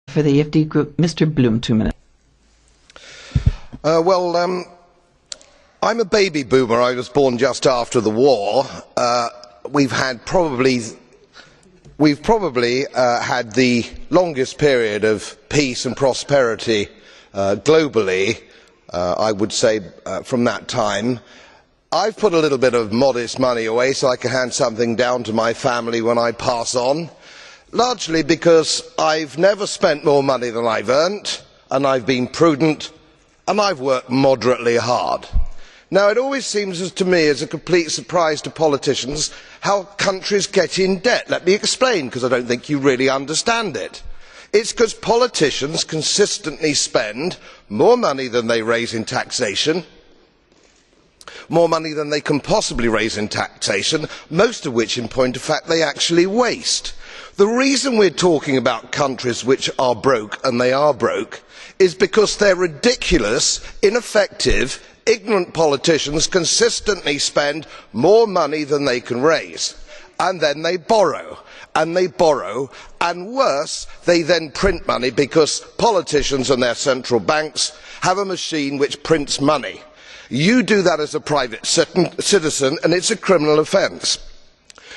For the EFD Group, Mr. Bloom, 2 minutes. I'm a baby boomer. I was born just after the war. We've probably had the longest period of peace and prosperity globally, I would say, from that time. I've put a little bit of modest money away so I can hand something down to my family when I pass on, largely because I've never spent more money than I've earned, and I've been prudent, and I've worked moderately hard. Now, it always seems to me as a complete surprise to politicians how countries get in debt. Let me explain, because I don't think you really understand it. It's because politicians consistently spend more money than they raise in taxation, more money than they can possibly raise in taxation, most of which, in point of fact, they actually waste. The reason we are talking about countries which are broke, and they are broke, is because their ridiculous, ineffective, ignorant politicians consistently spend more money than they can raise, and then they borrow, and worse, they then print money, because politicians and their central banks have a machine which prints money. You do that as a private citizen, and it's a criminal offence.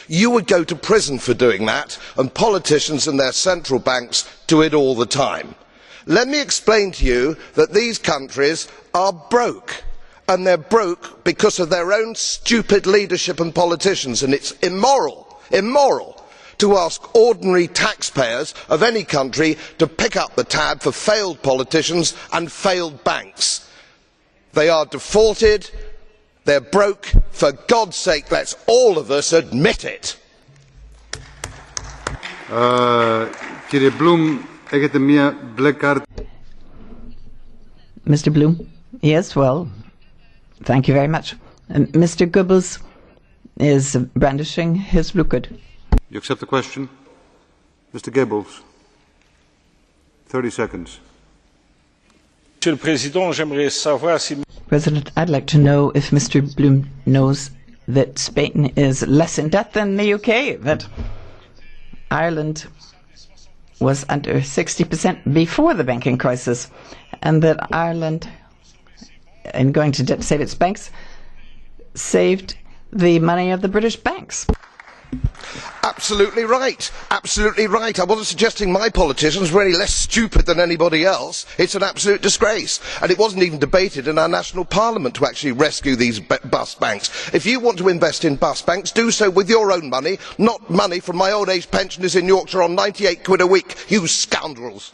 You would go to prison for doing that, and politicians and their central banks do it all the time. Let me explain to you that these countries are broke, and they are broke because of their own stupid leadership and politicians, and it is immoral to ask ordinary taxpayers of any country to pick up the tab for failed politicians and failed banks. They are defaulted, they are broke. For God's sake, let us all of us admit it. Mr. Bloom? Yes, well, thank you very much. Mr. Goebbels is brandishing his blue card. You accept the question? Mr. Goebbels, 30 seconds. President, I'd like to know if Mr. Bloom knows that Spain is less in debt than the UK, that Ireland was under 60% before the banking crisis, and that Ireland, in going to debt to save its banks, saved the money of the British banks. Absolutely right. Absolutely right. I wasn't suggesting my politicians were any less stupid than anybody else. It's an absolute disgrace. And it wasn't even debated in our national parliament to actually rescue these bust banks. If you want to invest in bust banks, do so with your own money, not money from my old age pensioners in Yorkshire on 98 quid a week. You scoundrels.